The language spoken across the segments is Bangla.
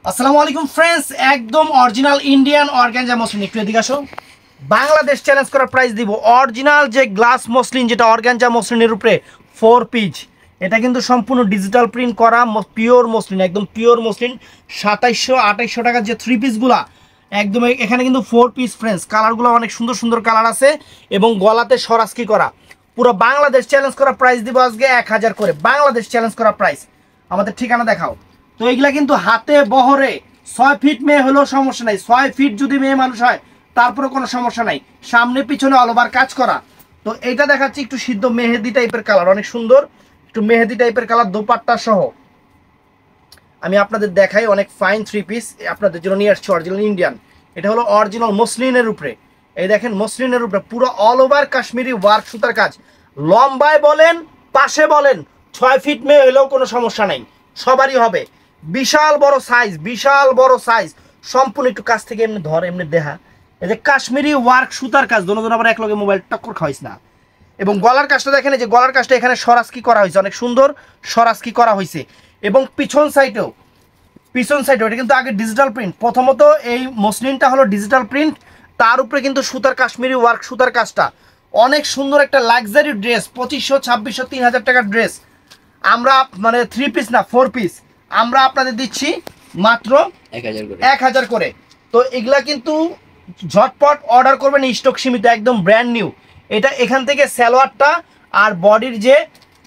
আসসালামু আলাইকুম ফ্রেন্ডস, একদম অরিজিনাল ইন্ডিয়ান অর্গানজা মসলিন। একটু এদিকে আসো। বাংলাদেশ চ্যালেঞ্জ করা প্রাইস দিব অরিজিনাল যে গ্লাস মসলিন, যেটা অর্গানজা মসলিনের উপরে 4 পিস। এটা কিন্তু সম্পূর্ণ ডিজিটাল প্রিন্ট করা পিওর মসলিন, একদম পিওর মসলিন। 2700-2800 টাকার যে 3 পিসগুলা একদম এখানে কিন্তু 4 পিস ফ্রেন্ডস। কালারগুলো অনেক সুন্দর সুন্দর কালার আছে এবং গলাতে সরাসকি করা। পুরো বাংলাদেশ চ্যালেঞ্জ করা প্রাইস দিব আজকে 1000 করে। বাংলাদেশ চ্যালেঞ্জ করা প্রাইস। আমাদের ঠিকানা দেখাও। তো এগুলা কিন্তু হাতে বহরে 6 ফিট মেয়ে হলেও সমস্যা নাই, 6 ফিট যদি মেয়ে মানুষ হয় তারপরে কোনো সমস্যা নাই। সামনে পিছনে অল ওভার কাজ করা। তো এইটা দেখাচ্ছি একটু সিদ্ধ মেহেদি টাইপের কালার, অনেক সুন্দর একটু মেহেদি টাইপের কালার, দোপাট্টা সহ আমি আপনাদের দেখাই। অনেক ফাইন 3 পিস আপনাদের জন্য নিয়ে আসছি অরিজিনাল ইন্ডিয়ান। এটা হলো অরিজিনাল মসলিনের উপরে। এই দেখেন মসলিনের উপরে পুরো অল ওভার কাশ্মীরি ওয়ার্ক সুতার কাজ। লম্বায় বলেন পাশে বলেন 6 ফিট মেয়ে হলেও কোনো সমস্যা নাই, সবারই হবে। বিশাল বড় সাইজ, বিশাল বড় সাইজ। সম্পূর্ণ একটু কাছ থেকে এমনি ধর, এমনি দেখা। এই যে কাশ্মীরি ওয়ার্ক সুতার কাজ, দোনো আবার এক লগে মোবাইল টক্কর খাওয়াইস না। এবং গলার কাজটা দেখেন, এই যে গলার কাজটা এখানে সরাসকি করা হয়েছে, অনেক সুন্দর সরাসকি করা হয়েছে। এবং পিছন সাইডেও এটা কিন্তু আগে ডিজিটাল প্রিন্ট। প্রথমত এই মসলিনটা হলো ডিজিটাল প্রিন্ট, তার উপরে কিন্তু সুতার কাশ্মীরি ওয়ার্ক সুতার কাজটা। অনেক সুন্দর একটা লাক্সারি ড্রেস, 2500, 2600, 3000 টাকার ড্রেস। আমরা মানে 3 পিস না 4 পিস আমরা আপনাদের দিচ্ছি মাত্র 1000 করে। তো এগুলা কিন্তু ঝটপট অর্ডার করবেন, স্টক সীমিত, একদম ব্র্যান্ড নিউ। এটা এখান থেকে সালোয়ারটা আর বডির যে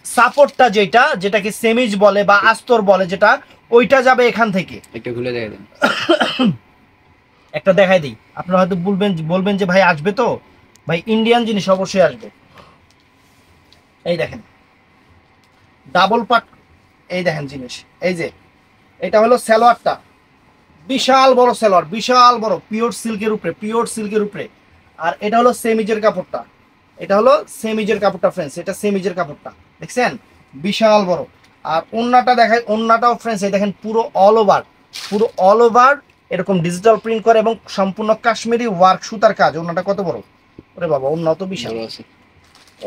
সাপোর্টটা, যেটাকে সেমিজ বলে বা আস্তর বলে, যেটা ওইটা যাবে এখান থেকে। একটা খুলে দেখাই দেন। একটা দেখাই দিই। আপনারা হয়তো বলবেন যে ভাই আসবে তো, ভাই ইন্ডিয়ান জিনিস অবশ্যই আসবে। এই দেখেন ডাবল পাট, এই দেখেন জিনিস। এই যে এটা হলো সালোয়ারটা, বিশাল বড় সালোয়ার, বিশাল বড় পিওর সিল্কের উপরে, পিওর সিল্কের উপরে। আর এটা হলো সেমিজের কাপড়টা, এটা হলো সেমিজের কাপড়টা ফ্রেন্ডস, এটা সেমিজের কাপড়টা দেখছেন, বিশাল বড়। আর ওন্নাটা দেখাই, ওন্নাটাও ফ্রেন্ডস এই দেখেন পুরো অল ওভার এরকম ডিজিটাল প্রিন্ট করে এবং সম্পূর্ণ কাশ্মীরি ওয়ার্ক সুতার কাজ। ওন্নাটা কত বড়, ওরে বাবা, ওন্না তো বিশাল,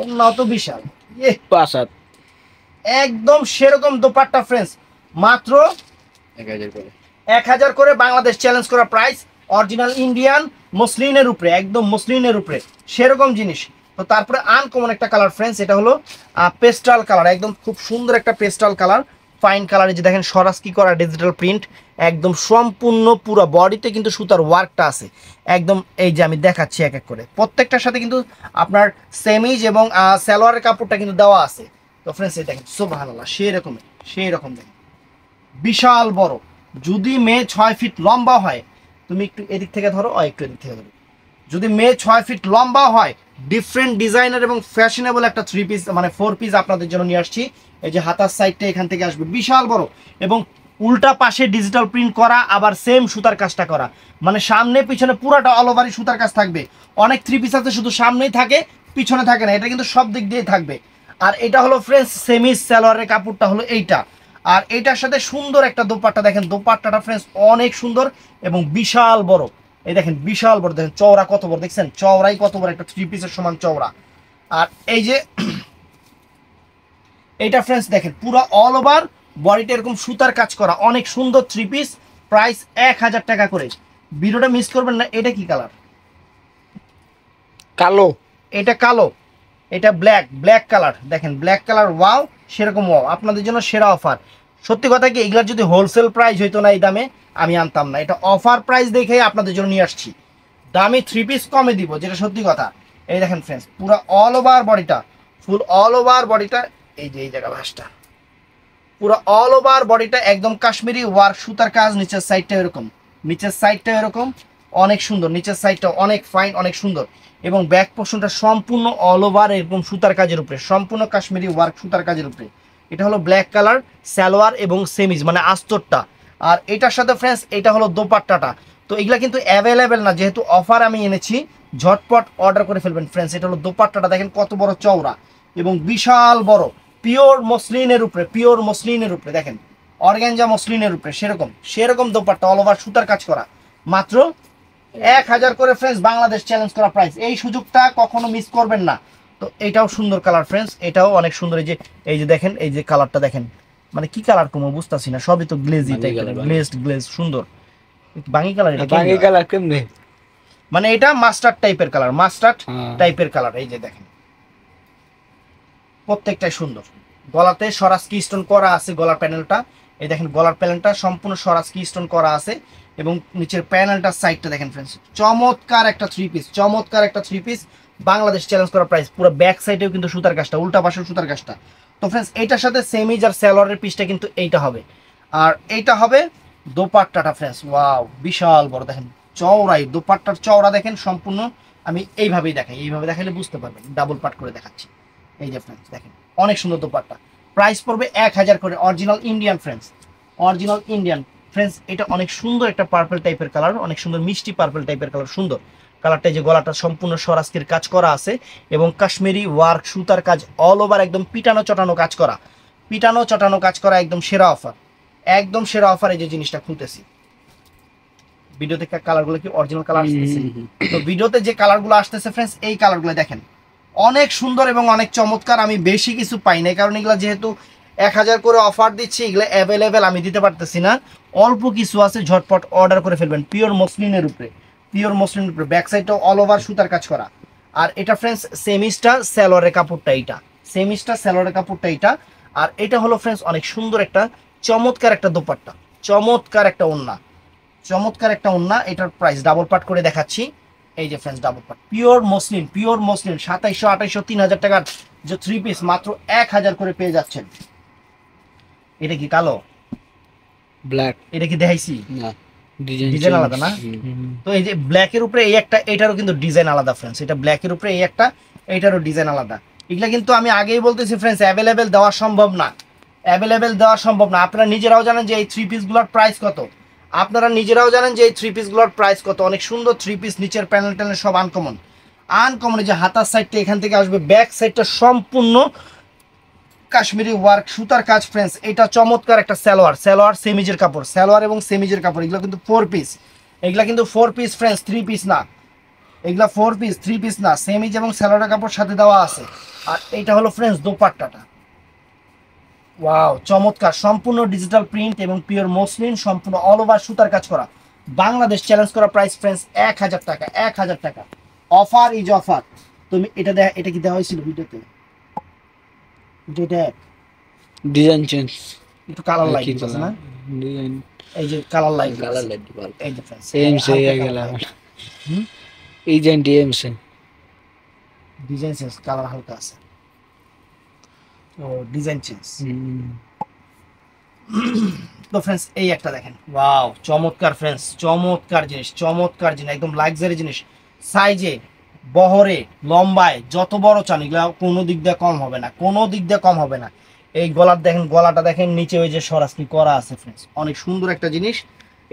ওন্না তো বিশাল। একদম সেরকম দোপাট্টা ফ্রেন্ডস, মাত্র 1000 করে। বাংলাদেশ চ্যালেঞ্জ করা প্রাইস, অরিজিনাল ইন্ডিয়ান মসলিনের উপরে, একদম মসলিনের উপরে সেরকম জিনিস। তো তারপরে আনকমন একটা কালার ফ্রেন্ডস, এটা হলো পেস্টাল কালার, একদম খুব সুন্দর একটা পেস্টাল কালার, ফাইন কালার। যে দেখেন সরাসকি করা ডিজিটাল প্রিন্ট, একদম সম্পূর্ণ পুরো বডিতে কিন্তু সুতার ওয়ার্কটা আছে একদম। এই যে আমি দেখাচ্ছি এক এক করে, প্রত্যেকটার সাথে কিন্তু আপনার সেমিজ এবং সালোয়ারের কাপড়টা কিন্তু দেওয়া আছে। তো ফ্রেন্ডস এই দেখেন সুবহানাল্লাহ, সেই রকম দেখেন বিশাল বড়। যদি মেয়ে 6 ফিট লম্বা হয়, তুমি একটু এদিক থেকে ধরো, একটু এদিক থেকে ধরো। যদি মেয়ে 6 ফিট লম্বা হয়, ডিফারেন্ট ডিজাইনার এবং ফ্যাশনেবল একটা 3 পিস মানে 4 পিস আপনাদের জন্য নিয়ে আসছি। এই যে হাতার সাইডটা এখান থেকে আসবে বিশাল বড় এবং উল্টা পাশে ডিজিটাল প্রিন্ট করা, আবার সেম সুতার কাজটা করা, মানে সামনে পিছনে পুরাটা অল ওভারই সুতার কাজ থাকবে। অনেক 3 পিস আছে শুধু সামনেই থাকে, পিছনে থাকে না, এটা কিন্তু সব দিক দিয়ে থাকবে। আর এটা হলো ফ্রেন্ডস সেমি সালোয়ারের কাপড়টা হলো এইটা। আর এটার সাথে সুন্দর একটা দোপাট্টা, দেখেন দোপাট্টাটা ফ্রেন্ডস অনেক সুন্দর এবং বিশাল বড়। এই দেখেন বিশাল বড়, দেখেন চওড়া কত বড়, দেখছেন চওড়াই কত বড়, একটা 3 পিসের সমান চওড়া। আর এই যে এইটা ফ্রেন্ডস দেখেন পুরো অল ওভার বডিটা এরকম সুতার কাজ করা, অনেক সুন্দর 3 পিস, প্রাইস 1000 টাকা করে। ভিডিওটা মিস করবেন না। এটা কি কালার? কালো। এটা কালো, এটা ব্ল্যাক কালার, দেখেন ব্ল্যাক কালার। ওয়াও, সেরকম ওয়াও, আপনাদের জন্য সেরা অফার। সত্যি কথা কি, এগুলার যদি হোলসেল প্রাইস হইতো না এই দামে আমি আনতাম না। এটা অফার প্রাইস দেখে আপনাদের জন্য নিয়ে আসছি, দামি 3 পিস কমে দিব, যেটা সত্যি কথা। এই দেখেন ফ্রেন্ডস পুরো অল ওভার বডিটা, ফুল অল ওভার বডিটা, এই যে এই জায়গা ভাসটা, পুরো অল ওভার বডিটা একদম কাশ্মীরি ওয়ার্ক সুতার কাজ। নিচের সাইডটা এরকম, নিচের সাইডটা এরকম অনেক সুন্দর, নিচের সাইডটা অনেক ফাইন, অনেক সুন্দর। এবং ব্যাক পোর্শনটা সম্পূর্ণ অল ওভার এরকম সুতার কাজের উপরে, সম্পূর্ণ কাশ্মীরি ওয়ার্ক সুতার কাজের উপরে। এটা হলো ব্ল্যাক কালার সালোয়ার এবং সেমিজ মানে আস্তরটা। আর এটার সাথে ফ্রেন্ডস এটা হলো দোপাট্টাটা। তো এগুলা কিন্তু অ্যাভেলেবেল না, যেহেতু অফার আমি এনেছি, ঝটপট অর্ডার করে ফেলবেন ফ্রেন্ডস। এটা হলো দোপাট্টাটা, দেখেন কত বড় চওড়া এবং বিশাল বড়, পিওর মসলিনের উপরে, পিওর মসলিনের উপরে, দেখেন অর্গানজা মসলিনের উপরে সেরকম দোপাট্টা অল ওভার সুতার কাজ করা, মাত্র 1000 করে ফ্রেন্ডস। বাংলাদেশ চ্যালেঞ্জ করা প্রাইস, এই সুযোগটা কখনো মিস করবেন না। তো এটাও সুন্দর কালার ফ্রেন্ডস, এটাও অনেক সুন্দর। এই যে দেখেন, এই যে কালারটা দেখেন, মানে কি কালার কমো বুঝতাছি না, সবই তো গ্লেজি টাইপের, গ্লেজ সুন্দর। বাঙ্গি কালার, এটা বাঙ্গি কালার কেমনে? মানে এটা মাস্টার্ড টাইপের কালার, মাস্টার্ড টাইপের কালার। এই যে দেখেন প্রত্যেকটাই সুন্দর। গলাতে স্বরাজকি স্টোন করা আছে গলার প্যানেলটা, এই দেখেন গলার প্যানেলটা সম্পূর্ণ স্বরাজকি স্টোন করা আছে এবং নিচের প্যানেলটার সাইডটা দেখেন ফ্রেন্ডস, চমৎকার একটা থ্রি পিস, চমৎকার একটা থ্রি পিস। বাংলাদেশ চ্যালেঞ্জ করা প্রাইস। পুরো ব্যাক সাইডেও কিন্তু সুতার কাজটা, উল্টা পাশেও সুতার কাজটা। তো ফ্রেন্ডস এইটার সাথে সেমিজ আর সালোয়ারের পিসটা কিন্তু এইটা হবে, আর এইটা হবে দোপাট্টাটা ফ্রেন্ডস। ওয়াও বিশাল বড়, দেখেন চওড়াই দোপাট্টার চওড়া দেখেন সম্পূর্ণ। আমি এইভাবেই দেখাই, এইভাবে দেখালে বুঝতে পারবেন, ডাবল পাট করে দেখাচ্ছি। এই যে ফ্রেন্ডস দেখেন অনেক সুন্দর দোপাট্টা, প্রাইস পড়বে 1000 করে, original Indian friends, original Indian friends. এটা অনেক সুন্দর একটা পার্পল টাইপের কালার, অনেক সুন্দর মিষ্টি পার্পল টাইপের কালার, সুন্দর কালারটা। যে গলাটা সম্পূর্ণ স্বরাজকির কাজ করা আছে এবং কাশ্মীরি ওয়ার্ক সুতার কাজ অল ওভার, একদম পিটানো চটানো কাজ করা, পিটানো চটানো কাজ করা, একদম সেরা অফার, একদম সেরা অফার। এই যে জিনিসটা খুলতেছি, ভিডিওতে কালারগুলো কি অরিজিনাল কালার আসতেছে? তো ভিডিওতে যে কালারগুলো আসতেছে ফ্রেন্ডস, এই কালারগুলো দেখেন অনেক সুন্দর এবং অনেক চমৎকার। আমি বেশি কিছু পাই না, কারণ এগুলো যেহেতু 1000 করে অফার দিচ্ছি, এগুলো অ্যাভেলেবেল আমি দিতে পারতেছি না, অল্প কিছু আছে, ঝটপট অর্ডার করে ফেলবেন। পিওর মসলিনের উপরে, পিওর মসলিনের উপরে, ব্যাক সাইডটাও অল ওভার সুতার কাজ করা। আর এটা ফ্রেন্ডস সেমিস্টার সালোয়ারের কাপড়টা, এইটা সেমিস্টার সালোয়ারের কাপড়টা এইটা। আর এটা হলো ফ্রেন্ডস অনেক সুন্দর একটা চমৎকার একটা দোপাট্টা, চমৎকার একটা ওন্না, চমৎকার একটা ওন্না। এটার প্রাইস ডাবল পাট করে দেখাচ্ছি। এই যে ফ্রেন্ডস ডাবল পাট, পিওর মসলিন, পিওর মসলিন, 2700 2800 3000 টাকার যে থ্রি পিস মাত্র 1000 করে পেয়ে যাচ্ছেন। এটা কি কালো? ব্ল্যাক। এটা কি দেখাইছি? না, ডিজাইন আলাদা না? তো এই যে ব্ল্যাকের উপরে এই একটা, এটারও কিন্তু ডিজাইন আলাদা ফ্রেন্ডস। এটা ব্ল্যাকের উপরে এই একটা, এটারও ডিজাইন আলাদা। এগুলা কিন্তু আমি আগেই বলতেছি ফ্রেন্ডস, অ্যাভেলেবেল দেওয়া সম্ভব না, অ্যাভেলেবেল দেওয়া সম্ভব না। আপনারা নিজেরাও জানেন যে এই থ্রি পিসগুলোর প্রাইস কত, আপনারা নিজেরাও জানেন যে এই থ্রি পিসগুলোর প্রাইস কত। অনেক সুন্দর থ্রি পিস, নিচের প্যানেল ট্যানেল সব আনকমন, আনকমন। যে হাতার সাইডটা এখান থেকে আসবে, ব্যাক সাইডটা সম্পূর্ণ কাশ্মীরি ওয়ার্ক সুতার কাজ ফ্রেন্ডস। এটা চমৎকার একটা সালোয়ার, সালোয়ার সেমিজের কাপড়, সালোয়ার এবং সেমিজের কাপড়। এগুলো কিন্তু 4 পিস, এগুলা কিন্তু 4 পিস ফ্রেন্ডস, 3 পিস না। এগুলা 4 পিস, 3 পিস না, সেমিজ এবং সালোয়ারের কাপড় সাথে দেওয়া আছে। আর এটা হলো ফ্রেন্ডস দোপাট্টাটা, ওয়াও চমৎকার, সম্পূর্ণ ডিজিটাল প্রিন্ট এবং পিওর মসলিন, সম্পূর্ণ অল ওভার সুতার কাজ করা। বাংলাদেশ চ্যালেঞ্জ করা প্রাইস ফ্রেন্ডস 1000 টাকা, 1000 টাকা। Offer is offer. তুমি এটা এটা কি দেওয়া হয়েছিল ভিডিওতে? যেটা ডিজাইন চেঞ্জ, একটু কালার লাইট আছে না, ডিজাইন এই যে কালার লাইট, কালার লাইট ভালো। এই যে ফ্রেন্ডস সেম হয়ে গেল এই যে ডিএম সে ডিজাইন চেঞ্জ, কালার হালকা আছে, ও ডিজাইন চেঞ্জ। তো ফ্রেন্ডস এই একটা দেখেন, ওয়াও চমৎকার ফ্রেন্ডস, চমৎকার জিনিস, চমৎকার জিনিস, একদম লাক্সারি জিনিস। সাইজে, বহরে, লম্বায় যত বড় চান এগুলো কোনো দিক দিয়ে কম হবে না, কোনো দিক দিয়ে কম হবে না। এই গলার দেখেন, গলাটা দেখেন, নিচে ওই যে স্বরাজকি করা আছে ফ্রেন্ডস, অনেক সুন্দর একটা জিনিস।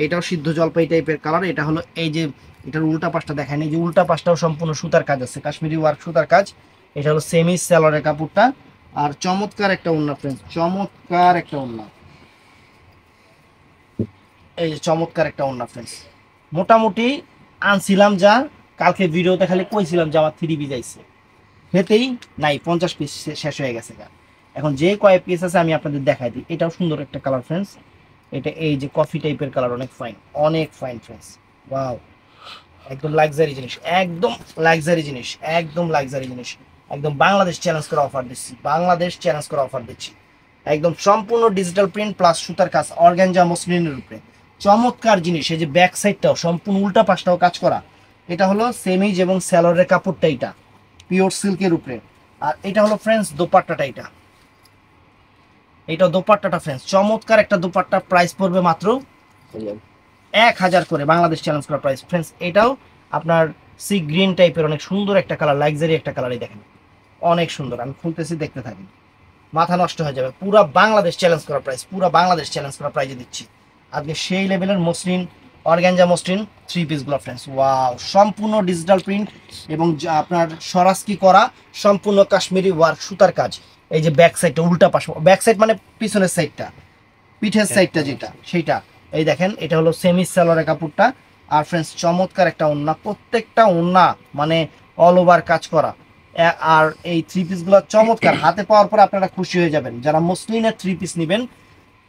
এটাও সিদ্ধ জলপাই টাইপের কালার। এটা হলো এই যে এটার উল্টা পাশটা দেখেন, এই যে উল্টা পাশটাও সম্পূর্ণ সুতার কাজ আছে, কাশ্মীরি ওয়ার্ক সুতার কাজ। এটা হলো সেমি সালোয়ারের কাপড়টা। আর চমৎকার একটা ওড়না ফ্রেন্ডস, চমৎকার একটা ওড়না, এই যে চমৎকার একটা ওড়না ফ্রেন্ডস। মোটামুটি আনছিলাম যা, কালকে ভিডিওতে খালি কইছিলাম যে আমার 3 পিস আইছে, হেতেই নাই 50 পিস শেষ হয়ে গেছে। এখন যে কয়েক পিস আছে আমি আপনাদের দেখাই দিই। এটাও সুন্দর একটা কালার ফ্রেন্ডস, এটা এই যে কফি টাইপের কালার, অনেক ফাইন, অনেক ফাইন ফ্রেন্ডস। ওয়াও একদম লাক্সারি জিনিস, একদম লাক্সারি জিনিস, একদম লাক্সারি জিনিস। একদম বাংলাদেশ চ্যালেঞ্জ করে অফার দিচ্ছি, বাংলাদেশ চ্যালেঞ্জ করে অফার দিচ্ছি। একদম সম্পূর্ণ ডিজিটাল প্রিন্ট প্লাস সুতার কাজ, অর্গানজা মসলিনের উপরে চমৎকার জিনিস। এই যে ব্যাক সাইডটাও সম্পূর্ণ উল্টা পাশটাও কাজ করা। এটা হলো সেমিজ এবং স্যালোয়ারের কাপড়টা, এটা পিওর সিল্কের উপরে। আর এটা হলো ফ্রেন্ডস দোপাট্টাটা, এটা দোপাট্টাটা ফ্রেন্ডস, চমৎকার একটা দোপাট্টা। প্রাইস পড়বে মাত্র 1000 করে, বাংলাদেশ চ্যালেঞ্জ করা প্রাইস ফ্রেন্ডস। এটাও আপনার সি গ্রিন টাইপের, অনেক সুন্দর একটা কালার, লাক্সারি একটা কালারই দেখেন, অনেক সুন্দর। আমি খুলতেছি, দেখতে থাকি, মাথা নষ্ট হয়ে যাবে। পুরা বাংলাদেশ চ্যালেঞ্জ করা প্রাইস, পুরা বাংলাদেশ চ্যালেঞ্জ করা প্রাইজে দিচ্ছি আজকে সেই লেভেলের মসলিন, অর্গানজা মসলিন 3 পিসগুলো ফ্রেন্ডস। ওয়াও সম্পূর্ণ ডিজিটাল প্রিন্ট এবং আপনার স্বরাজকি করা, সম্পূর্ণ কাশ্মীরি ওয়ার্ক সুতার কাজ। এই যে ব্যাক সাইডটা, উল্টা পাশ, ব্যাক সাইড মানে পিছনের সাইডটা, পিঠের সাইডটা যেটা সেইটা। এই দেখেন এটা হলো সেমি সালোয়ারের কাপড়টা। আর ফ্রেন্ডস চমৎকার একটা ওড়না, প্রত্যেকটা ওড়না মানে অল ওভার কাজ করা। আর এই 3 পিসগুলো চমৎকার, হাতে পাওয়ার পর আপনারা খুশি হয়ে যাবেন। যারা মসলিনের 3 পিস নেবেন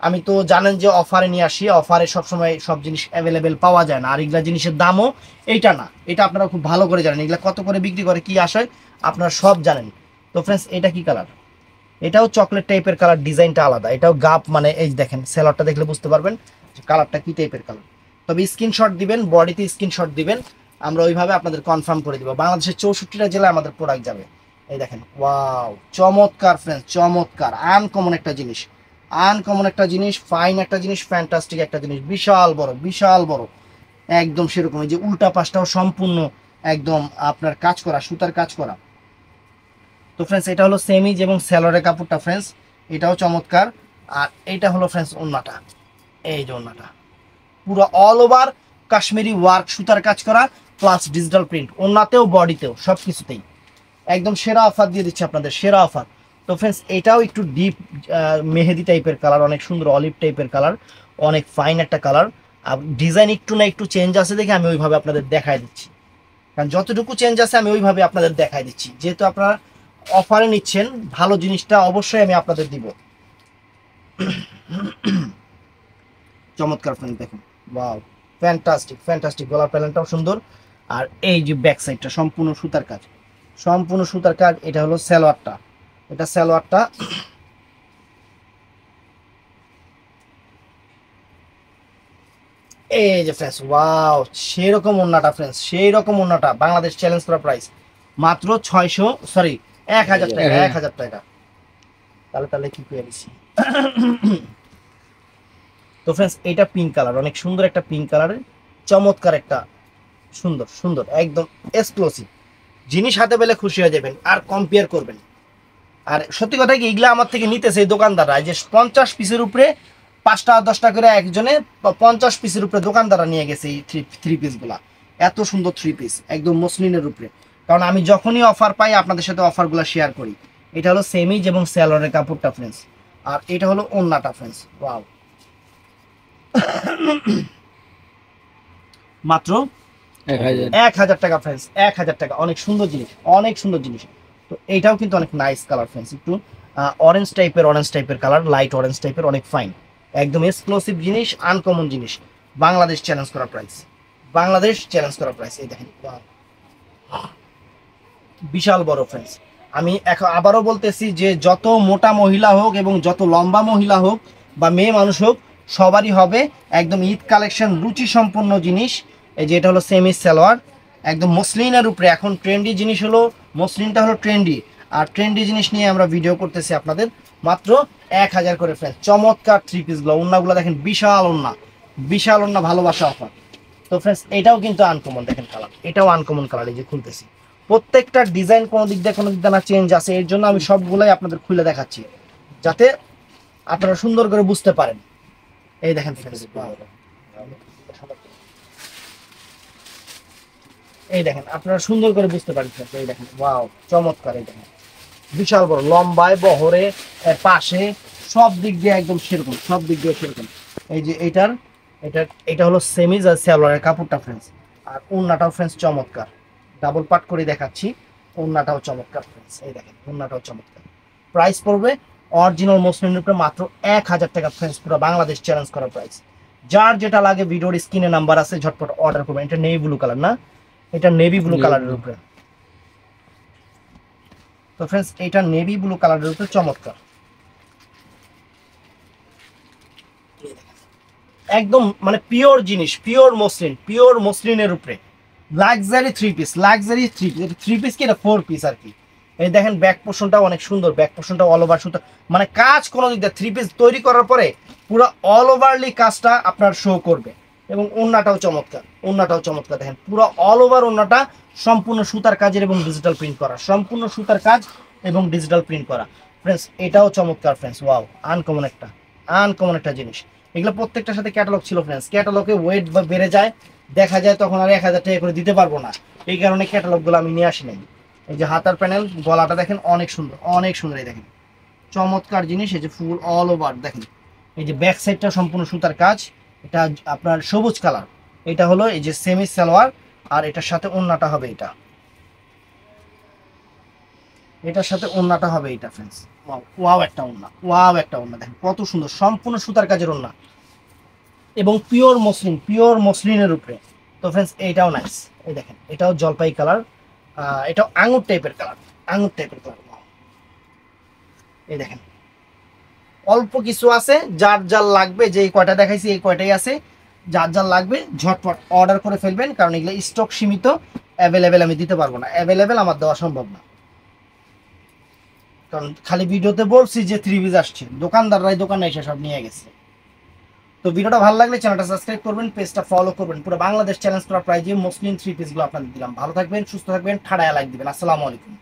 আমি তো জানেন যে অফারে নিয়ে আসি, অফারে সবসময় সব জিনিস অ্যাভেলেবেল পাওয়া যায় না, আর এগুলা জিনিসের দামও এইটা না, এটা আপনারা খুব ভালো করে জানেন এগুলা কত করে বিক্রি করে, কি আসায় আপনারা সব জানেন। তো ফ্রেন্ডস এটা কি কালার, এটাও চকলেট টাইপের কালার, ডিজাইনটা আলাদা, এটাও গাপ, মানে এই দেখেন সেলরটা দেখলে বুঝতে পারবেন যে কালারটা কি টাইপের কালার। তবে স্ক্রিনশট দিবেন, বডিতে স্ক্রিনশট দিবেন, আমরা ওইভাবে আপনাদের কনফার্ম করে দিব। বাংলাদেশের 64টা জেলায় আমাদের প্রোডাক্ট যাবে। এই দেখেন ওয়াও, চমৎকার ফ্রেন্ডস, চমৎকার, আনকমন একটা জিনিস, আনকমন একটা জিনিস, ফাইন একটা জিনিস, ফ্যান্টাস্টিক একটা জিনিস, বিশাল বড়, বিশাল বড়, একদম সেরকম। এই যে উল্টা পাশটাও সম্পূর্ণ একদম আপনার কাজ করা, সুতার কাজ করা। তো ফ্রেন্ডস এটা হলো সেমিজ এবং স্যালোয়ারের কাপড়টা ফ্রেন্ডস, এটাও চমৎকার। আর এইটা হলো ফ্রেন্ডস ওন্নাটা, এই যে ওন্নাটা পুরো অল ওভার কাশ্মীরি ওয়ার্ক, সুতার কাজ করা প্লাস ডিজিটাল প্রিন্ট, ওন্নাতেও বডিতেও সব কিছুতেই একদম সেরা অফার দিয়ে দিচ্ছে আপনাদের, সেরা অফার। তো ফ্রেন্ডস এটাও একটু ডিপ মেহেদি টাইপের কালার, অনেক সুন্দর অলিভ টাইপের কালার, অনেক ফাইন একটা কালার। আর ডিজাইন একটু না একটু চেঞ্জ আছে দেখে আমি ওইভাবে আপনাদের দেখাই দিচ্ছি, কারণ যতটুকু চেঞ্জ আছে আমি ওইভাবে আপনাদের দেখাই দিচ্ছি, যেহেতু আপনারা অফারে নিচ্ছেন ভালো জিনিসটা অবশ্যই আমি আপনাদের দিব। চমৎকার ফ্রেন্ড দেখুন, ওয়াও, ফ্যান্টাস্টিক, ফ্যান্টাস্টিক, গলার প্যানেলটাও সুন্দর। আর এই যে ব্যাক সাইডটা সম্পূর্ণ সুতার কাজ, সম্পূর্ণ সুতার কাজ। এটা হলো সালোয়ারটা, এটা সালোয়ারটা, এই যে ফ্রেন্ডস ওয়াও, সেই রকম ওন্নাটা ফ্রেন্ডস, সেই রকম ওন্নাটা, বাংলাদেশ চ্যালেঞ্জ করা প্রাইস মাত্র 600, সরি 1000 টাকা, 1000 টাকা। তাহলে তাহলে কি পেয়ে দিচ্ছি। তো ফ্রেন্ডস এটা পিঙ্ক কালার, অনেক সুন্দর একটা পিঙ্ক কালারের, চমৎকার একটা সুন্দর সুন্দর একদম এক্সক্লুসিভ জিনিস, হাতে পেলে খুশি হয়ে যাবেন আর কম্পেয়ার করবেন। আর সত্যি কথা কি, এগুলা আমার থেকে নিতেছে এই দোকানদাররা, যে 50 পিসের উপরে 5 টাকা 10 টাকা করে একজনে, 50 পিসের উপরে দোকানদাররা নিয়ে গেছে এই থ্রি পিসগুলা। এত সুন্দর থ্রি পিস একদম মসলিনের উপরে, কারণ আমি যখনই অফার পাই আপনাদের সাথে অফারগুলো শেয়ার করি। এটা হলো সেমিজ এবং স্যালোয়ারের কাপড়টা ফ্রেন্ডস, আর এটা হলো ওন্নাটা ফ্রেন্ডস, ওয়াও, মাত্র 1000 টাকা ফ্রেন্ডস, 1000 টাকা, অনেক সুন্দর জিনিস, অনেক সুন্দর জিনিস। তো এইটাও কিন্তু অনেক নাইস কালার ফ্রেন্ডস, একটু অরেঞ্জ টাইপের কালার, লাইট অরেঞ্জ টাইপের, অনেক ফাইন, একদম এক্সক্লুসিভ জিনিস, আনকমন জিনিস, বাংলাদেশ চ্যালেঞ্জ করা প্রাইস, বাংলাদেশ চ্যালেঞ্জ করা প্রাইস। এই দেখেন বিশাল বড় ফ্রেন্ডস। আমি এখন আবারও বলতেছি যে যত মোটা মহিলা হোক এবং যত লম্বা মহিলা হোক বা মেয়ে মানুষ হোক, সবারই হবে একদম ঈদ কালেকশন, রুচি সম্পন্ন জিনিস। এই যে এটা হলো সেমি সালোয়ার, একদম মসলিনের উপরে, এখন ট্রেন্ডি জিনিস হলো মসলিনটা, হলো ট্রেন্ডি, আর ট্রেন্ডি জিনিস নিয়ে আমরা ভিডিও করতেছি আপনাদের। মাত্র 1000 করে ফ্রেন্ডস, চমৎকার থ্রি পিসগুলো, ওন্নাগুলো দেখেন, বিশাল ওন্না, বিশাল ওন্না, ভালোবাসা অফার। তো ফ্রেন্ডস এটাও কিন্তু আনকমন, দেখেন কালার, এটাও আনকমন কালার, এই যে খুলতেছি, প্রত্যেকটা ডিজাইন কোনো দিক দিয়ে কোনো দিক দিয়ে না চেঞ্জ আছে, এর জন্য আমি সবগুলাই আপনাদের খুলে দেখাচ্ছি যাতে আপনারা সুন্দর করে বুঝতে পারেন। এই দেখেন ফ্রেন্ডস, এই দেখেন আপনারা সুন্দর করে বুঝতে পারেন friends, এই দেখেন ওয়াও, চমৎকার, এই দেখেন বিশাল বড়, লম্বায় বহরে পাশে সব দিক দিয়ে একদম সেরকম, সব দিক দিয়ে সেরকম। এই যে এটা হলো সেমিজ আর সালোয়ারের কাপড়টা ফ্রেন্ডস, আর ওন্নাটাও ফ্রেন্ডস চমৎকার, ডাবল পাট করে দেখাচ্ছি, ওন্নাটাও চমৎকার ফ্রেন্ডস, এই দেখেন ওন্নাটাও চমৎকার। প্রাইস পড়বে অরিজিনাল মসলিনের উপরে মাত্র 1000 টাকা ফ্রেন্ডস, পুরো বাংলাদেশ চ্যালেঞ্জ করা প্রাইস। যার যেটা লাগে ভিডিওর স্ক্রিনে নাম্বার আছে, ঝটপট অর্ডার করবেন। এটা নেভি ব্লু কালার না, এটা নেভি ব্লু কালারের উপরে। তো ফ্রেন্ডস এটা নেভি ব্লু কালারের উপরে চমৎকার, একদম মানে পিওর জিনিস, পিওর মসলিন, পিওর মসলিনের উপরে luxury three piece, luxury three piece কি, এটা 4 পিস আর কি। এই দেখেন ব্যাক পোর্শনটাও অনেক সুন্দর, ব্যাক পোর্শনটা অল ওভার সুতা, মানে কাজ কোনো দিক দিয়ে থ্রি পিস তৈরি করার পরে পুরো অল ওভারলি কাজটা আপনার শো করবে। এবং ওন্নাটাও চমৎকার, ওন্নাটাও চমৎকার, দেখেন পুরো অল ওভার ওন্নাটা সম্পূর্ণ সুতার কাজের এবং ডিজিটাল প্রিন্ট করা, সম্পূর্ণ সুতার কাজ এবং ডিজিটাল প্রিন্ট করা ফ্রেন্ডস, এটাও চমৎকার ফ্রেন্ডস, ওয়াও, আনকমন একটা, আনকমন একটা জিনিস। এগুলো প্রত্যেকটার সাথে ক্যাটালগ ছিল ফ্রেন্ডস, ক্যাটালগে ওয়েট বেড়ে যায়, দেখা যায় তখন আর 1000 টাকা করে দিতে পারবো না, এই কারণে ক্যাটালগুলো আমি নিয়ে আসি নাই। এই যে হাতার প্যানেল, গলাটা দেখেন অনেক সুন্দর, অনেক সুন্দর, এই দেখেন চমৎকার জিনিস। এই যে ফুল অল ওভার দেখেন, এই যে ব্যাক সাইডটা সম্পূর্ণ সুতার কাজ, এটা আপনার সবুজ কালার, এটা হলো এই যে সেমি সালোয়ার, আর এটার সাথে ওন্নাটা হবে এটা, এটার সাথে ওড়নাটা হবে এটা ফ্রেন্ডস। ওয়াও একটা ওড়না, ওয়াও একটা ওড়না, দেখেন কত সুন্দর, সম্পূর্ণ সুতার কাজের ওড়না এবং পিওর মসলিনের উপরে। তো ফ্রেন্ডস এইটাও নাইস, এই দেখেন এটাও জলপাই কালার, এটাও আঙুর টাইপের কালার, আঙুর টাইপের কালার। এই দেখেন অল্প কিছু আছে, যার যার লাগবে, যে কয়টা দেখাইছি এই কয়টাই আছে, যার যার লাগবে ঝটপট অর্ডার করে ফেলবেন, কারণ এগুলো স্টক সীমিত, অ্যাভেলেবেল আমি দিতে পারবো না, অ্যাভেলেবেল আমার দেওয়া সম্ভব না, কারণ খালি ভিডিওতে বলছি যে 3 পিস আসছে, দোকানদাররাই দোকানে এসে সব নিয়ে গেছে। তো ভিডিওটা ভালো লাগলে চ্যানেলটা সাবস্ক্রাইব করবেন, পেজটা ফলো করবেন। পুরো বাংলাদেশ চ্যালেঞ্জ করা প্রাইজে মসলিন 3 পিসগুলো আপনাদের দিলাম। ভালো থাকবেন, সুস্থ থাকবেন, ঠাড়ায় লাইক দিবেন। আসসালামু আলাইকুম।